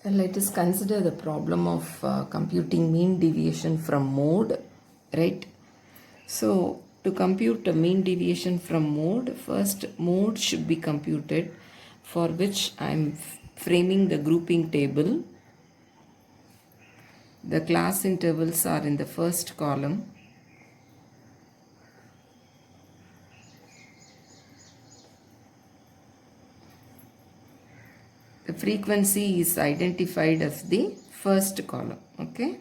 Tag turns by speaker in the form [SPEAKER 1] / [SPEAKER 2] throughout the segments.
[SPEAKER 1] Let us consider the problem of computing mean deviation from mode, right? So, to compute a mean deviation from mode, first mode should be computed, for which I am framing the grouping table. The class intervals are in the first column. The frequency is identified as the first column, okay?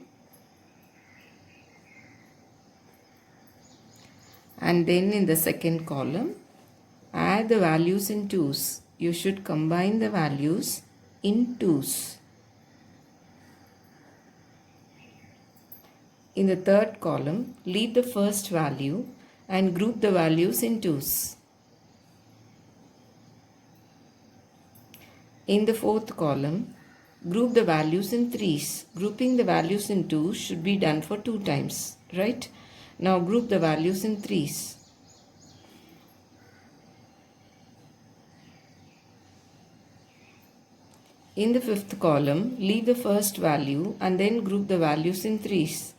[SPEAKER 1] And then in the second column, add the values in twos. You should combine the values in twos. In the third column, leave the first value and group the values in twos. In the fourth column, group the values in threes. Grouping the values in twos should be done for 2 times, right? Now group the values in threes. In the fifth column, leave the first value and then group the values in threes.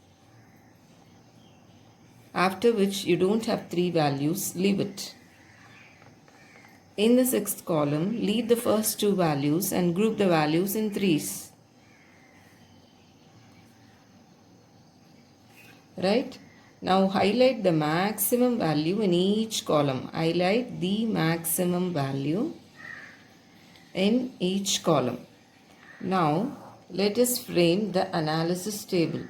[SPEAKER 1] After which you don't have 3 values, leave it. In the sixth column, leave the first 2 values and group the values in threes. Right? Now highlight the maximum value in each column. Highlight the maximum value in each column. Now let us frame the analysis table.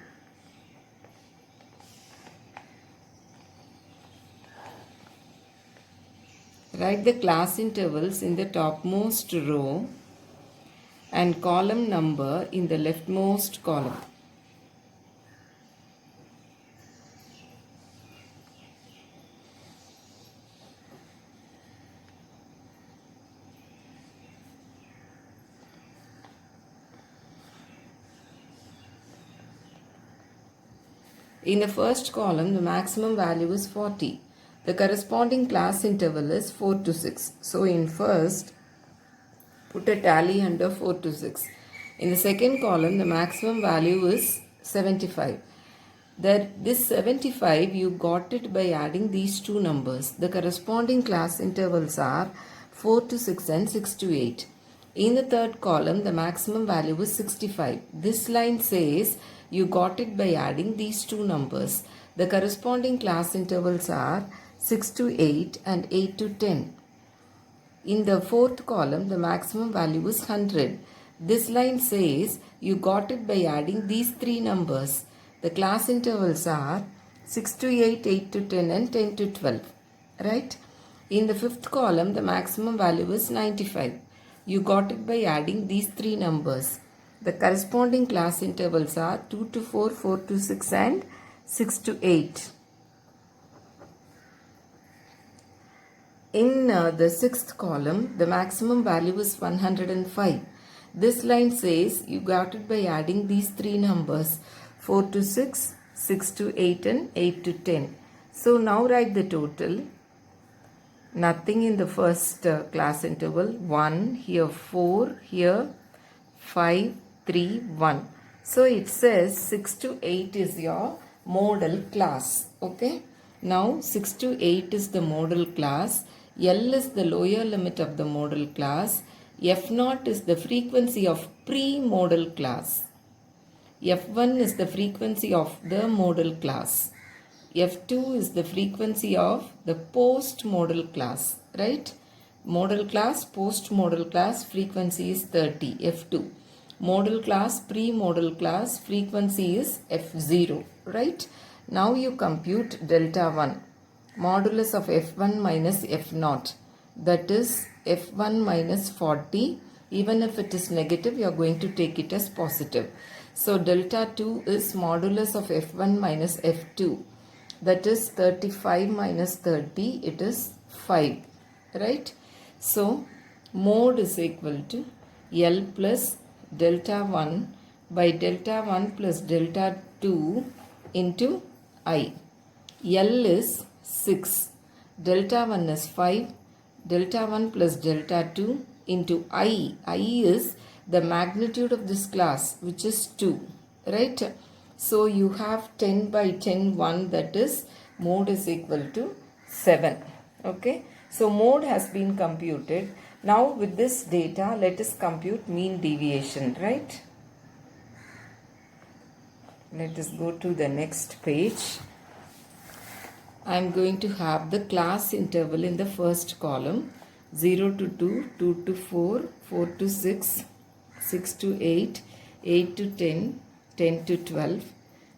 [SPEAKER 1] Write the class intervals in the topmost row and column number in the leftmost column. In the first column, the maximum value is 40. The corresponding class interval is 4 to 6. So in first, put a tally under 4 to 6. In the second column, the maximum value is 75. This 75, you got it by adding these two numbers. The corresponding class intervals are 4 to 6 and 6 to 8. In the third column, the maximum value is 65. This line says you got it by adding these two numbers. The corresponding class intervals are 6 to 8 and 8 to 10. In the fourth column, the maximum value is 100. This line says you got it by adding these three numbers. The class intervals are 6 to 8, 8 to 10 and 10 to 12. Right? In the fifth column, the maximum value is 95. You got it by adding these three numbers. The corresponding class intervals are 2 to 4, 4 to 6 and 6 to 8. In the sixth column, the maximum value is 105. This line says you got it by adding these three numbers, 4 to 6, 6 to 8 and 8 to 10. So now write the total. Nothing in the first class interval, 1, here 4, here 5, 3, 1. So it says 6 to 8 is your modal class. Okay. Now 6 to 8 is the modal class. L is the lower limit of the modal class. F0 is the frequency of pre-modal class. F1 is the frequency of the modal class. F2 is the frequency of the post-modal class, right? Modal class, post-modal class, frequency is 30, F2. Modal class, pre-modal class, frequency is F0, right? Now you compute delta 1, modulus of F1 minus F0, that is F1 minus 40. Even if it is negative, you are going to take it as positive. So delta 2 is modulus of F1 minus F2. That is 35 minus 30, it is 5, right? So, mode is equal to L plus delta 1 by delta 1 plus delta 2 into I. L is 6, delta 1 is 5, delta 1 plus delta 2 into I. I is the magnitude of this class, which is 2, right? So you have 10 by 10 1, that is mode is equal to 7. Okay, so mode has been computed. Now with this data, let us compute mean deviation, right? Let us go to the next page. I am going to have the class interval in the first column, 0 to 2, 2 to 4, 4 to 6, 6 to 8, 8 to 10, 10 to 12.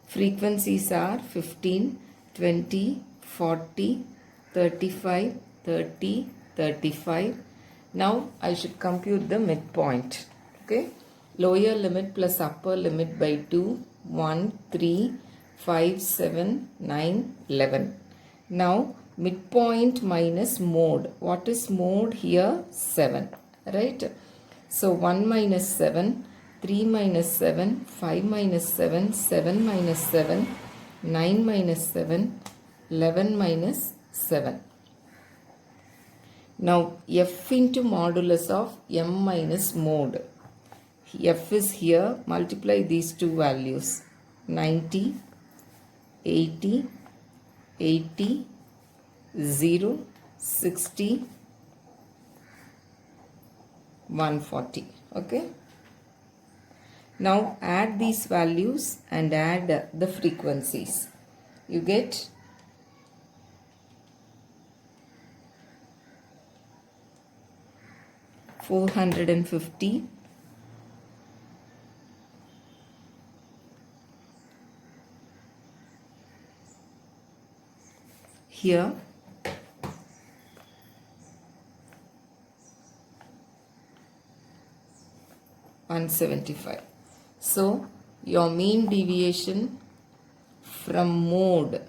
[SPEAKER 1] Frequencies are 15, 20, 40, 35, 30, 35. Now I should compute the midpoint. Okay. Lower limit plus upper limit by 2, 1, 3, 5, 7, 9, 11. Now midpoint minus mode. What is mode here? 7. Right? So 1 minus 7, 3 minus 7, 5 minus 7, 7 minus 7, 9 minus 7, 11 minus 7. Now f into modulus of m minus mode. F is here, multiply these two values, 90, 80, 80, 0, 60, 140. Okay. Now add these values and add the frequencies. You get 450, here 175. So your mean deviation from mode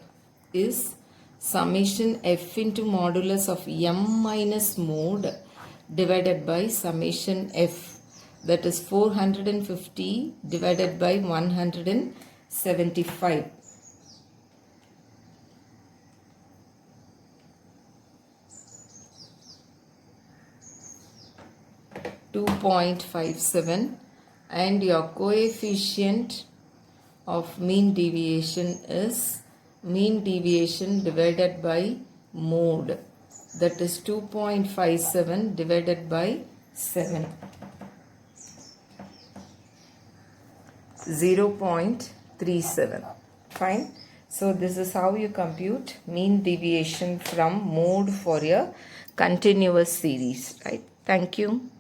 [SPEAKER 1] is summation f into modulus of m minus mode divided by summation f, that is 450 divided by 175. .57, and your coefficient of mean deviation is mean deviation divided by mode, that is 2.57 divided by 7, 0.37. Fine. So this is how you compute mean deviation from mode for a continuous series, right? Thank you.